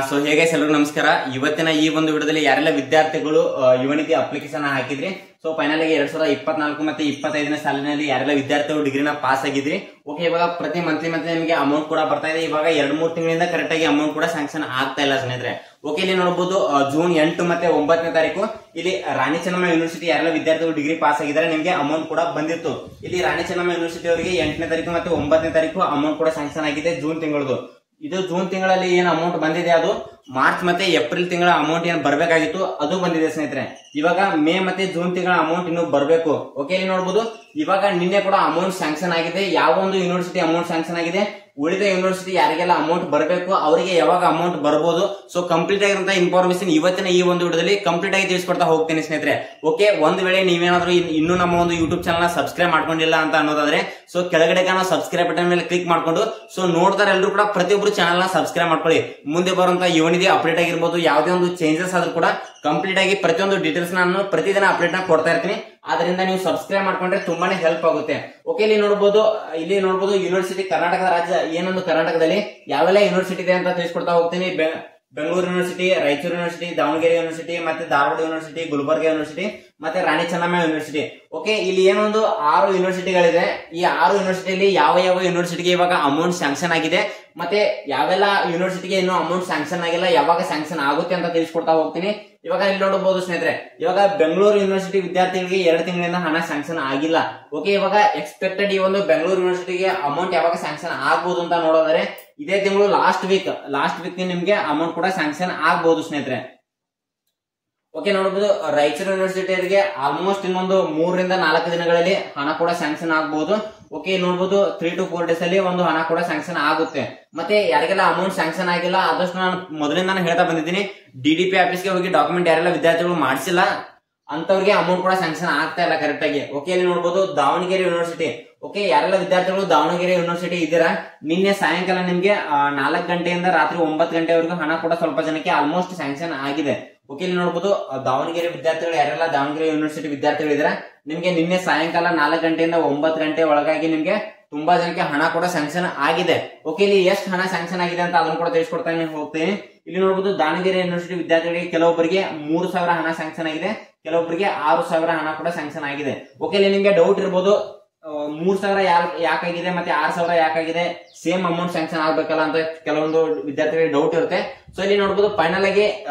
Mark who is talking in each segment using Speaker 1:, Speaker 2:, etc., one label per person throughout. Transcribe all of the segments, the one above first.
Speaker 1: So ಹೇಗೆ ಎಲ್ಲರಿಗೂ ನಮಸ್ಕಾರ. ಇವತ್ತಿನ ಈ ಒಂದು ವಿಡಿಯೋದಲ್ಲಿ ಯಾರೆಲ್ಲ ವಿದ್ಯಾರ್ಥಿಗಳು ಯುವನಿಧಿ ಅಪ್ಲಿಕೇಶನ್ ಹಾಕಿದ್ರಿ, ಸೊ ಫೈನಲ್ ಆಗಿ 2024 ಮತ್ತೆ 25ನೇ ಸಾಲಿನಲ್ಲಿ ಯಾರೆಲ್ಲ ವಿದ್ಯಾರ್ಥಿಗಳು ಡಿಗ್ರಿನ ಪಾಸ್ ಆಗಿದ್ರಿ, ಓಕೆ ಇವಾಗ ಪ್ರತಿ ಮಂತ್ಲಿ ನಿಮಗೆ ಅಮೌಂಟ್ ಕೂಡ ಬರ್ತಾ ಇದೆ. ಇವಾಗ 2-3 ತಿಂಗಳಿಂದ ಕರೆಕ್ಟ್ ಆಗಿ ಅಮೌಂಟ್ ಕೂಡ ಸ್ಯಾಂಕ್ಷನ್ ಆಗ್ತಾ ಇಲ್ಲ ಸ್ನೇಹಿತರೆ. ಓಕೆ, ಇಲ್ಲಿ ನೋಡಬಹುದು ಜೂನ್ 8 ಮತ್ತೆ 9ನೇ ತಾರೀಕು ಇಲ್ಲಿ ರಾಣಿ ಚೆನ್ನಮ್ಮ ಯೂನಿವರ್ಸಿಟಿ ಯಾರೆಲ್ಲ ವಿದ್ಯಾರ್ಥಿಗಳು ಡಿಗ್ರಿ ಪಾಸ್ ಆಗಿದ್ದಾರೆ ನಿಮಗೆ ಅಮೌಂಟ್ ಕೂಡ ಬಂದಿತ್ತು. ಇಲ್ಲಿ ರಾಣಿ ಚೆನ್ನಮ್ಮ ಯೂನಿವರ್ಸಿಟಿ ಅವರಿಗೆ 8ನೇ ತಾರೀಕು ಮತ್ತೆ 9ನೇ ತಾರೀಕು ಅಮೌಂಟ್ ಕೂಡ ಸ್ಯಾಂಕ್ಷನ್ ಆಗಿದೆ ಜೂನ್ ತಿಂಗಳದು. ಇದು ಜೂನ್ ತಿಂಗಳಲ್ಲಿ ಏನ್ ಅಮೌಂಟ್ ಬಂದಿದೆ ಅದು ಮಾರ್ಚ್ ಮತ್ತೆ ಏಪ್ರಿಲ್ ತಿಂಗಳ ಅಮೌಂಟ್ ಏನ್ ಬರ್ಬೇಕಾಗಿತ್ತು ಅದು ಬಂದಿದೆ ಸ್ನೇಹಿತರೆ. ಇವಾಗ ಮೇ ಮತ್ತೆ ಜೂನ್ ತಿಂಗಳ ಅಮೌಂಟ್ ಇನ್ನು ಬರ್ಬೇಕು. ಓಕೆ, ಇಲ್ಲಿ ನೋಡಬಹುದು ಇವಾಗ ನಿನ್ನೆ ಕೂಡ ಅಮೌಂಟ್ ಸ್ಯಾಂಕ್ಷನ್ ಆಗಿದೆ. ಯಾವ ಒಂದು ಯೂನಿವರ್ಸಿಟಿ ಅಮೌಂಟ್ ಸ್ಯಾಂಕ್ಷನ್ ಆಗಿದೆ, ಉಳಿದ ಯೂನಿವರ್ಸಿಟಿ ಯಾರಿಗೆಲ್ಲ ಅಮೌಂಟ್ ಬರಬೇಕು ಅವರಿಗೆ ಯಾವಾಗ ಅಮೌಂಟ್ ಬರಬಹುದು. ಸೊ ಕಂಪ್ಲೀಟ್ ಆಗಿರುವಂತಹ ಇನ್ಫಾರ್ಮೇಶನ್ ಇವತ್ತಿನ ಈ ಒಂದು ವಿಡಿಯೋದಲ್ಲಿ ಕಂಪ್ಲೀಟ್ ಆಗಿ ತಿಳಿಸ್ಕೊಡ್ತಾ ಹೋಗ್ತೇನೆ ಸ್ನೇಹಿತರೆ. ಓಕೆ, ಒಂದ್ ವೇಳೆ ನೀವೇನಾದ್ರೂ ಇನ್ನೂ ನಮ್ಮ ಒಂದು ಯೂಟ್ಯೂಬ್ ಚಾನಲ್ ಸಬ್ಸ್ಕ್ರೈಬ್ ಮಾಡ್ಕೊಂಡಿಲ್ಲ ಅಂತ ಅನ್ನೋದಾದ್ರೆ ಸೊ ಕೆಳಗಡೆ ಕಾಣೋ ಸಬ್ಸ್ಕ್ರೈಬ್ ಬಟನ್ ಮೇಲೆ ಕ್ಲಿಕ್ ಮಾಡ್ಕೊಂಡು ಸೊ ನೋಡ್ತಾರೆ ಎಲ್ಲರೂ ಕೂಡ ಪ್ರತಿಯೊಬ್ಬರು ಚಾನಲ್ ನ ಸಬ್ಸ್ಕ್ರೈಬ್ ಮಾಡ್ಕೊಳ್ಳಿ. ಮುಂದೆ ಬರುವಂತಹ ಯುವನಿಧಿ ಅಪ್ಡೇಟ್ ಆಗಿರ್ಬೋದು, ಯಾವುದೇ ಒಂದು ಚೇಂಜಸ್ ಆದ್ರೂ ಕೂಡ ಕಂಪ್ಲೀಟ್ ಆಗಿ ಪ್ರತಿಯೊಂದು ಡೀಟೇಲ್ಸ್ ನಾನು ಪ್ರತಿದಿನ ಅಪ್ಡೇಟ್ ನ ಕೊಡ್ತಾ ಇರ್ತೀನಿ. ಅದರಿಂದ ನೀವು ಸಬ್ಸ್ಕ್ರೈಬ್ ಮಾಡ್ಕೊಂಡ್ರೆ ತುಂಬಾನೇ ಹೆಲ್ಪ್ ಆಗುತ್ತೆ. ಓಕೆ, ಇಲ್ಲಿ ನೋಡಬಹುದು ಯೂನಿವರ್ಸಿಟಿ ಕರ್ನಾಟಕದ ರಾಜ್ಯ ಏನೊಂದು ಕರ್ನಾಟಕದಲ್ಲಿ ಯಾವೆಲ್ಲ ಯೂನಿವರ್ಸಿಟಿ ಇದೆ ಅಂತ ತಿಳಿಸ್ಕೊಡ್ತಾ ಹೋಗ್ತೀನಿ. Bengaluru university, Raichur university, Davanagere university, ಮತ್ತೆ ಧಾರವಾಡ ಯೂನಿವರ್ಸಿಟಿ, ಗುಲ್ಬರ್ಗ ಯೂನಿವರ್ಸಿಟಿ, ಮತ್ತೆ ರಾಣಿ ಚೆನ್ನಮ್ಮ ಯೂನಿವರ್ಸಿಟಿ. ಓಕೆ, ಇಲ್ಲಿ ಏನೊಂದು 6 ಯೂನಿವರ್ಸಿಟಿಗಳಿದೆ. ಈ 6 ಯೂನಿವರ್ಸಿಟಿಯಲ್ಲಿ ಯಾವ ಯೂನಿವರ್ಸಿಟಿಗೆ ಇವಾಗ ಅಮೌಂಟ್ ಸ್ಯಾಂಕ್ಷನ್ ಆಗಿದೆ, ಮತ್ತೆ ಯಾವೆಲ್ಲ ಯೂನಿವರ್ಸಿಟಿಗೆ ಇನ್ನೂ ಅಮೌಂಟ್ ಸ್ಯಾಂಕ್ಷನ್ ಆಗಿಲ್ಲ, ಯಾವಾಗ ಸ್ಯಾಂಕ್ಷನ್ ಆಗುತ್ತೆ ಅಂತ ತಿಳಿಸ್ಕೊಡ್ತಾ ಹೋಗ್ತೀನಿ. ಇವಾಗ ಇಲ್ಲಿ ನೋಡಬಹುದು ಸ್ನೇಹಿತರೆ, ಇವಾಗ ಬೆಂಗಳೂರು ಯೂನಿವರ್ಸಿಟಿ ವಿದ್ಯಾರ್ಥಿಗಳಿಗೆ 2 ತಿಂಗಳಿಂದ ಹಣ ಸ್ಯಾಂಕ್ಷನ್ ಆಗಿಲ್ಲ. ಓಕೆ, ಇವಾಗ ಎಕ್ಸ್ಪೆಕ್ಟೆಡ್ ಈ ಒಂದು ಬೆಂಗಳೂರು ಯೂನಿವರ್ಸಿಟಿಗೆ ಅಮೌಂಟ್ ಯಾವಾಗ ಸ್ಯಾಂಕ್ಷನ್ ಆಗ್ಬಹುದು ಅಂತ ನೋಡೋದಾದ್ರೆ ಇದೇ ತಿಂಗಳು ಲಾಸ್ಟ್ ವೀಕ್ ನಿಮ್ಗೆ ಅಮೌಂಟ್ ಕೂಡ ಸ್ಯಾಂಕ್ಷನ್ ಆಗ್ಬಹುದು ಸ್ನೇಹಿತರೆ. ಓಕೆ, ನೋಡಬಹುದು ರಾಯಚೂರು ಯೂನಿವರ್ಸಿಟಿಯವರಿಗೆ ಆಲ್ಮೋಸ್ಟ್ ಇನ್ನೊಂದು 3 ರಿಂದ 4 ದಿನಗಳಲ್ಲಿ ಹಣ ಕೂಡ ಸ್ಯಾಂಕ್ಷನ್ ಆಗಬಹುದು. ಓಕೆ, ನೋಡಬಹುದು 3 to 4 ಡೇಸ್ ಅಲ್ಲಿ ಒಂದು ಹಣ ಕೂಡ ಸ್ಯಾಂಕ್ಷನ್ ಆಗುತ್ತೆ. ಮತ್ತೆ ಯಾರಿಗೆಲ್ಲ ಅಮೌಂಟ್ ಸ್ಯಾಂಕ್ಷನ್ ಆಗಿಲ್ಲ ಆದಷ್ಟು ನಾನು ಮೊದಲಿಂದ ಹೇಳ್ತಾ ಬಂದಿದ್ದೀನಿ, DDP ಆಫೀಸ್ಗೆ ಹೋಗಿ ಡಾಕ್ಯುಮೆಂಟ್ ಯಾರೆಲ್ಲ ವಿದ್ಯಾರ್ಥಿಗಳು ಮಾಡಿಸಿಲ್ಲ ಅಂತವ್ರಿಗೆ ಅಮೌಂಟ್ ಕೂಡ ಸ್ಯಾಂಕ್ಷನ್ ಆಗ್ತಾ ಇಲ್ಲ ಕರೆಕ್ಟ್ ಆಗಿ. ಓಕೆ, ಇಲ್ಲಿ ನೋಡಬಹುದು ದಾವಣಗೆರೆ ಯೂನಿವರ್ಸಿಟಿ. ಓಕೆ, ಯಾರೆಲ್ಲ ವಿದ್ಯಾರ್ಥಿಗಳು ದಾವಣಗೆರೆ ಯೂನಿವರ್ಸಿಟಿ ಇದ್ದೀರಾ, ನಿನ್ನೆ ಸಾಯಂಕಾಲ ನಿಮ್ಗೆ 4 ಗಂಟೆಯಿಂದ ರಾತ್ರಿ 9 ಗಂಟೆವರೆಗೂ ಹಣ ಕೂಡ ಸ್ವಲ್ಪ ಜನಕ್ಕೆ ಆಲ್ಮೋಸ್ಟ್ ಸ್ಯಾಂಕ್ಷನ್ ಆಗಿದೆ. ಓಕೆ, ಇಲ್ಲಿ ನೋಡಬಹುದು ದಾವಣಗೆರೆ ವಿದ್ಯಾರ್ಥಿಗಳು ಯಾರೆಲ್ಲ ದಾವಣಗೆರೆ ಯೂನಿವರ್ಸಿಟಿ ವಿದ್ಯಾರ್ಥಿಗಳು ಇದ್ದಾರೆ ನಿಮ್ಗೆ ನಿನ್ನೆ ಸಾಯಂಕಾಲ 4 ಗಂಟೆಯಿಂದ 9 ಗಂಟೆ ಒಳಗಾಗಿ ನಿಮ್ಗೆ ತುಂಬಾ ಜನಕ್ಕೆ ಹಣ ಕೂಡ ಸ್ಯಾಂಕ್ಷನ್ ಆಗಿದೆ. ಓಕೆ, ಇಲ್ಲಿ ಎಷ್ಟು ಹಣ ಸ್ಯಾಂಕ್ಷನ್ ಆಗಿದೆ ಅಂತ ಅದನ್ನು ಕೂಡ ತಿಳಿಸ್ಕೊಡ್ತಾನೆ ಹೋಗ್ತೇನೆ. ಇಲ್ಲಿ ನೋಡಬಹುದು ದಾವಣಗೆರೆ ಯೂನಿವರ್ಸಿಟಿ ವಿದ್ಯಾರ್ಥಿಗಳಿಗೆ ಕೆಲವೊಬ್ಬರಿಗೆ 3,000 ಹಣ ಸ್ಯಾಂಕ್ಷನ್ ಆಗಿದೆ, ಕೆಲವೊಬ್ಬರಿಗೆ 6,000 ಹಣ ಕೂಡ ಸ್ಯಾಂಕ್ಷನ್ ಆಗಿದೆ. ಓಕೆ, ಇಲ್ಲಿ ನಿಮ್ಗೆ ಡೌಟ್ ಇರ್ಬೋದು 3,000 ಯಾಕಾಗಿದೆ ಮತ್ತೆ 6,000 ಯಾಕಾಗಿದೆ, ಸೇಮ್ ಅಮೌಂಟ್ ಸ್ಯಾಂಕ್ಷನ್ ಆಗ್ಬೇಕಲ್ಲ ಅಂತ ಕೆಲವೊಂದು ವಿದ್ಯಾರ್ಥಿಗಳಿಗೆ ಡೌಟ್ ಇರುತ್ತೆ. ಸೊ ಇಲ್ಲಿ ನೋಡಬಹುದು ಫೈನಲ್ ಆಗಿ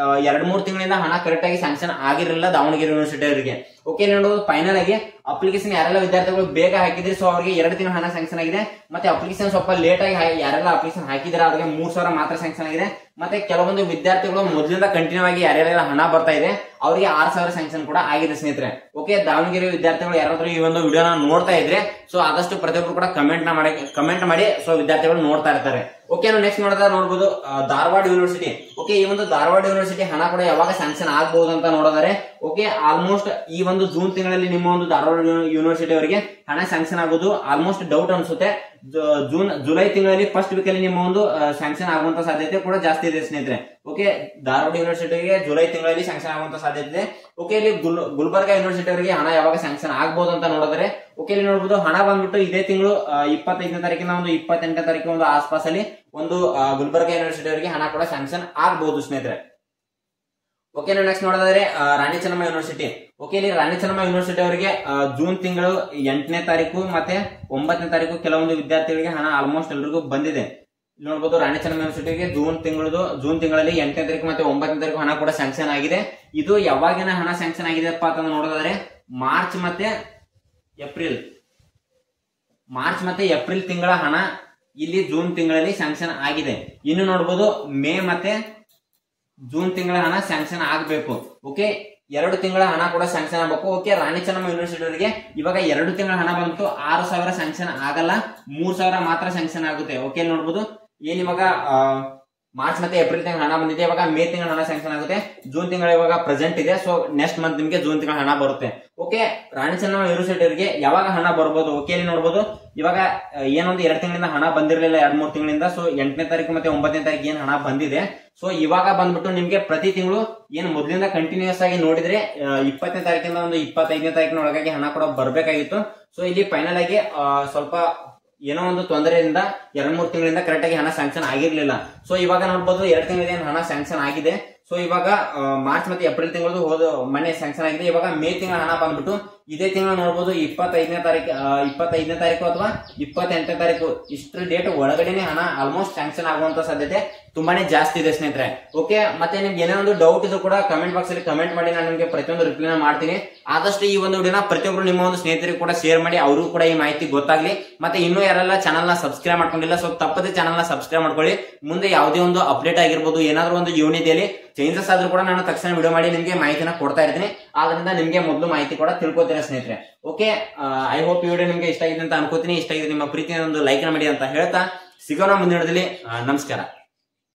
Speaker 1: 2-3 ತಿಂಗಳಿಂದ ಹಣ ಕರೆಕ್ಟ್ ಆಗಿ ಸ್ಯಾಂಕ್ಷನ್ ಆಗಿರಲಿಲ್ಲ ದಾವಣಗೆರೆ ಯೂನಿವರ್ಸಿಟಿ ಅವರಿಗೆ. ಓಕೆ, ಇಲ್ಲಿ ನೋಡಬಹುದು ಫೈನಲ್ ಆಗಿ ಅಪ್ಲಿಕೇಶನ್ ಯಾರೆಲ್ಲ ವಿದ್ಯಾರ್ಥಿಗಳು ಬೇಗ ಹಾಕಿದ್ರೆ ಸೊ ಅವರಿಗೆ 2 ತಿಂಗಳ ಹಣ ಸ್ಯಾಂಕ್ಷನ್ ಆಗಿದೆ. ಮತ್ತೆ ಅಪ್ಲಿಕೇಶನ್ ಸ್ವಲ್ಪ ಲೇಟ್ ಆಗಿ ಯಾರೆಲ್ಲ ಅಪ್ಲಿಕೇಶನ್ ಹಾಕಿದ್ರೆ ಅವರಿಗೆ 3,000 ಮಾತ್ರ ಸ್ಯಾಂಕ್ಷನ್ ಆಗಿದೆ. ಮತ್ತೆ ಕೆಲವೊಂದು ವಿದ್ಯಾರ್ಥಿಗಳು ಮೊದಲಿಂದ ಕಂಟಿನ್ಯೂ ಆಗಿ ಯಾರ್ಯಾರೆಲ್ಲ ಹಣ ಬರ್ತಾ ಇದೆ ಅವರಿಗೆ 6,000 ಸ್ಯಾಂಕ್ಷನ್ ಕೂಡ ಆಗಿದೆ ಸ್ನೇಹಿತರೆ. ಓಕೆ, ದಾವಣಗೆರೆ ವಿದ್ಯಾರ್ಥಿಗಳು ಯಾರಾದ್ರೂ ಈ ಒಂದು ವಿಡಿಯೋನ ನೋಡ್ತಾ ಇದ್ರೆ ಸೊ ಆದಷ್ಟು ಪ್ರತಿಯೊಬ್ಬರು ಕೂಡ ಕಮೆಂಟ್ ಮಾಡಿ ಸೊ ವಿದ್ಯಾರ್ಥಿಗಳು ನೋಡ್ತಾ ಇರ್ತಾರೆ. ಓಕೆ, ನಾವು ನೆಕ್ಸ್ಟ್ ನೋಡಬಹುದು ಧಾರವಾಡ ಯೂನಿವರ್ಸಿಟಿ. ಓಕೆ, ಈ ಒಂದು ಧಾರವಾಡ ಯೂನಿವರ್ಸಿಟಿ ಹಣ ಕೂಡ ಯಾವಾಗ ಸ್ಯಾಂಕ್ಷನ್ ಆಗಬಹುದು ಅಂತ ನೋಡಿದರೆ ಓಕೆ ಆಲ್ಮೋಸ್ಟ್ ಈ ಒಂದು ಜೂನ್ ತಿಂಗಳಲ್ಲಿ ನಿಮ್ಮ ಒಂದು ಧಾರವಾಡ ಯೂನಿವರ್ಸಿಟಿ ಅವರಿಗೆ ಹಣ ಸ್ಯಾಂಕ್ಷನ್ ಆಗೋದು ಆಲ್ಮೋಸ್ಟ್ ಡೌಟ್ ಅನ್ಸುತ್ತೆ. ಜುಲೈ ತಿಂಗಳಲ್ಲಿ ಫಸ್ಟ್ ವೀಕ್ ಅಲ್ಲಿ ನಿಮ್ಮ ಒಂದು ಸ್ಯಾಂಕ್ಷನ್ ಆಗುವಂತ ಸಾಧ್ಯತೆ ಕೂಡ ಜಾಸ್ತಿ ಇದೆ ಸ್ನೇಹಿತರೆ. ಓಕೆ, ಧಾರವಾಡ ಯೂನಿವರ್ಸಿಟಿಗೆ ಜುಲೈ ತಿಂಗಳಲ್ಲಿ ಸ್ಯಾಂಕ್ಷನ್ ಆಗುವಂತ ಸಾಧ್ಯತೆ ಇದೆ. ಓಕೆ, ಇಲ್ಲಿ ಗುಲ್ಬರ್ಗ ಯೂನಿವರ್ಸಿಟಿ ಅವರಿಗೆ ಹಣ ಯಾವಾಗ ಸ್ಯಾಂಕ್ಷನ್ ಆಗಬಹುದು ಅಂತ ನೋಡಿದ್ರೆ ಓಕೆ, ಇಲ್ಲಿ ನೋಡಬಹುದು ಹಣ ಬಂದ್ಬಿಟ್ಟು ಇದೇ ತಿಂಗಳು 25ನೇ ತಾರೀಕಿನ ಒಂದು 28ನೇ ತಾರೀಕು ಒಂದು ಆಸ್ಪಾಸ್ ಅಲ್ಲಿ ಒಂದು ಗುಲ್ಬರ್ಗ ಯೂನಿವರ್ಸಿಟಿ ಅವರಿಗೆ ಹಣ ಕೂಡ ಸ್ಯಾಂಕ್ಷನ್ ಆಗಬಹುದು ಸ್ನೇಹಿತರೆ. ಓಕೆ, ನಾವು ನೆಕ್ಸ್ಟ್ ನೋಡೋದಾದ್ರೆ ರಾಣಿ ಚೆನ್ನಮ್ಮ ಯೂನಿವರ್ಸಿಟಿ. ಓಕೆ, ಇಲ್ಲಿ ರಾಣಿ ಚೆನ್ನಮ್ಮ ಯೂನಿವರ್ಸಿಟಿ ಅವರಿಗೆ ಜೂನ್ ತಿಂಗಳು 8ನೇ ತಾರೀಕು ಮತ್ತೆ 9ನೇ ತಾರೀಕು ಕೆಲವೊಂದು ವಿದ್ಯಾರ್ಥಿಗಳಿಗೆ ಹಣ ಆಲ್ಮೋಸ್ಟ್ ಎಲ್ರಿಗೂ ಬಂದಿದೆ. ಇಲ್ಲಿ ನೋಡಬಹುದು ರಾಣಿ ಚೆನ್ನಮ್ಮ ಯೂನಿವರ್ಸಿಟಿಗೆ ಜೂನ್ ತಿಂಗಳಲ್ಲಿ 8ನೇ ತಾರೀಕು ಮತ್ತೆ 9ನೇ ತಾರೀಕು ಹಣ ಕೂಡ ಸ್ಯಾಂಕ್ಷನ್ ಆಗಿದೆ. ಇದು ಯಾವಾಗಿನ ಹಣ ಸ್ಯಾಂಕ್ಷನ್ ಆಗಿದೆಪ್ಪ ಅಂತ ನೋಡೋದಾದ್ರೆ ಮಾರ್ಚ್ ಮತ್ತೆ ಏಪ್ರಿಲ್ ತಿಂಗಳ ಹಣ ಇಲ್ಲಿ ಜೂನ್ ತಿಂಗಳಲ್ಲಿ ಸ್ಯಾಂಕ್ಷನ್ ಆಗಿದೆ. ಇನ್ನು ನೋಡಬಹುದು ಮೇ ಮತ್ತೆ ಜೂನ್ ತಿಂಗಳ ಹಣ ಸ್ಯಾಂಕ್ಷನ್ ಆಗಬೇಕು. ಓಕೆ, 2 ತಿಂಗಳ ಹಣ ಕೂಡ ಸ್ಯಾಂಕ್ಷನ್ ಆಗಬೇಕು. ಓಕೆ, ರಾಣಿ ಚೆನ್ನಮ್ಮ ಯೂನಿವರ್ಸಿಟಿ ಅವರಿಗೆ ಇವಾಗ 2 ತಿಂಗಳ ಹಣ ಬಂದ್ಬಿಟ್ಟು 6,000 ಸ್ಯಾಂಕ್ಷನ್ ಆಗಲ್ಲ, 3,000 ಮಾತ್ರ ಸ್ಯಾಂಕ್ಷನ್ ಆಗುತ್ತೆ. ಓಕೆ, ನೋಡಬಹುದು ಏನ್ ಇವಾಗ ಮಾರ್ಚ್ ಮತ್ತೆ ಏಪ್ರಿಲ್ ತಿಂಗಳ ಹಣ ಬಂದಿದೆ, ಇವಾಗ ಮೇ ತಿಂಗಳ ಹಣ ಸ್ಯಾಂಕ್ಷನ್ ಆಗುತ್ತೆ. ಜೂನ್ ತಿಂಗಳ ಇವಾಗ ಪ್ರೆಸೆಂಟ್ ಇದೆ, ಸೊ ನೆಕ್ಸ್ಟ್ ಮಂತ್ ನಿಮಗೆ ಜೂನ್ ತಿಂಗಳ ಹಣ ಬರುತ್ತೆ. ಓಕೆ, ರಾಣಿ ಚೆನ್ನಮ್ಮ ಯೂನಿವರ್ಸಿಟಿ ಅವರಿಗೆ ಯಾವಾಗ ಹಣ ಬರ್ಬೋದು. ಓಕೆ, ಇಲ್ಲಿ ನೋಡಬಹುದು ಇವಾಗ ಏನೊಂದು 2 ತಿಂಗಳಿಂದ ಹಣ ಬಂದಿರಲಿಲ್ಲ, 2-3 ತಿಂಗಳಿಂದ. ಸೊ 8ನೇ ತಾರೀಕು ಮತ್ತೆ 9ನೇ ತಾರೀಕು ಏನ್ ಹಣ ಬಂದಿದೆ ಸೊ ಇವಾಗ ಬಂದ್ಬಿಟ್ಟು ನಿಮ್ಗೆ ಪ್ರತಿ ತಿಂಗಳು ಏನ್ ಮೊದಲಿಂದ ಕಂಟಿನ್ಯೂಸ್ ಆಗಿ ನೋಡಿದ್ರೆ 20ನೇ ತಾರೀಕಿಂದ ಒಂದು 25ನೇ ತಾರೀಕಿನ ಒಳಗಾಗಿ ಹಣ ಕೂಡ ಬರ್ಬೇಕಾಗಿತ್ತು. ಸೊ ಇಲ್ಲಿ ಫೈನಲ್ ಆಗಿ ಸ್ವಲ್ಪ ಏನೋ ಒಂದು ತೊಂದರೆಯಿಂದ 2-3 ತಿಂಗಳಿಂದ ಕರೆಕ್ಟ್ ಆಗಿ ಹಣ ಸ್ಯಾಂಕ್ಷನ್ ಆಗಿರ್ಲಿಲ್ಲ. ಸೊ ಇವಾಗ ನೋಡ್ಬೋದು 2 ತಿಂಗಳಿಂದ ಹಣ ಸ್ಯಾಂಕ್ಷನ್ ಆಗಿದೆ. ಸೊ ಇವಾಗ ಮಾರ್ಚ್ ಮತ್ತೆ ಏಪ್ರಿಲ್ ತಿಂಗಳದು ಹೋದ ಮನೆ ಸ್ಯಾಂಕ್ಷನ್ ಆಗಿದೆ. ಇವಾಗ ಮೇ ತಿಂಗಳ ಹಣ ಬಂದ್ಬಿಟ್ಟು ಇದೇ ತಿಂಗಳು ನೋಡ್ಬೋದು 25ನೇ ತಾರೀಕು ಅಥವಾ 28ನೇ ತಾರೀಕು ಇಷ್ಟು ಡೇಟ್ ಒಳಗಡೆನೆ ಹಣ ಆಲ್ಮೋಸ್ಟ್ ಸ್ಯಾಂಕ್ಷನ್ ಆಗುವಂತ ಸಾಧ್ಯತೆ ತುಂಬಾನೇ ಜಾಸ್ತಿ ಇದೆ ಸ್ನೇಹಿತರೆ. ಓಕೆ, ಮತ್ತೆ ನಿಮ್ಗೆ ಏನೇ ಒಂದು ಡೌಟ್ ಇದ್ರು ಕೂಡ ಕಮೆಂಟ್ ಬಾಕ್ಸ್ ಅಲ್ಲಿ ಕಮೆಂಟ್ ಮಾಡಿ, ನಾನು ನಿಮ್ಗೆ ಪ್ರತಿಯೊಂದು ರಿಪ್ಲೈ ಮಾಡ್ತೀನಿ. ಆದಷ್ಟು ಈ ಒಂದು ವಿಡಿಯೋನ ಪ್ರತಿಯೊಬ್ಬರು ನಿಮ್ಮ ಒಂದು ಸ್ನೇಹಿತರಿಗೆ ಕೂಡ ಶೇರ್ ಮಾಡಿ, ಅವರು ಕೂಡ ಈ ಮಾಹಿತಿ ಗೊತ್ತಾಗ್ಲಿ. ಮತ್ತೆ ಇನ್ನೂ ಯಾರೆಲ್ಲ ಚಾನಲ್ ನ ಸಬ್ಸ್ಕ್ರೈಬ್ ಮಾಡ್ಕೊಂಡಿಲ್ಲ, ಸೊ ತಪ್ಪದೆ ಚಾನಲ್ ನ ಸಬ್ಸ್ಕ್ರೈಬ್ ಮಾಡ್ಕೊಳ್ಳಿ. ಮುಂದೆ ಯಾವುದೇ ಒಂದು ಅಪ್ಡೇಟ್ ಆಗಿರ್ಬೋದು, ಏನಾದ್ರು ಒಂದು ಯೂನಿಟಿಯಲ್ಲಿ ಚೇಂಜಸ್ ಆದ್ರೂ ಕೂಡ ನಾನು ತಕ್ಷಣ ವಿಡಿಯೋ ಮಾಡಿ ನಿಮ್ಗೆ ಮಾಹಿತಿನ ಕೊಡ್ತಾ ಇರ್ತೀನಿ. ಆದ್ರಿಂದ ನಿಮ್ಗೆ ಮೊದಲು ಮಾಹಿತಿ ಕೂಡ ತಿಳ್ಕೊತೀನಿ ಸ್ನೇಹಿತರೆ. ಓಕೆ, ಐ ಹೋಪ್ ಈ ವಿಡಿಯೋ ನಿಮ್ಗೆ ಇಷ್ಟ ಆಗಿದೆ ಅಂತ ಅನ್ಕೋತೀನಿ. ಇಷ್ಟ ಆಗಿದೆ ನಿಮ್ಮ ಪ್ರೀತಿಯ ಒಂದು ಲೈಕ್ ಮಾಡಿ ಅಂತ ಹೇಳ್ತಾ ಸಿಗೋಣ ಮುಂದಿನ ವಿಡಿಯೋದಲ್ಲಿ. ನಮಸ್ಕಾರ.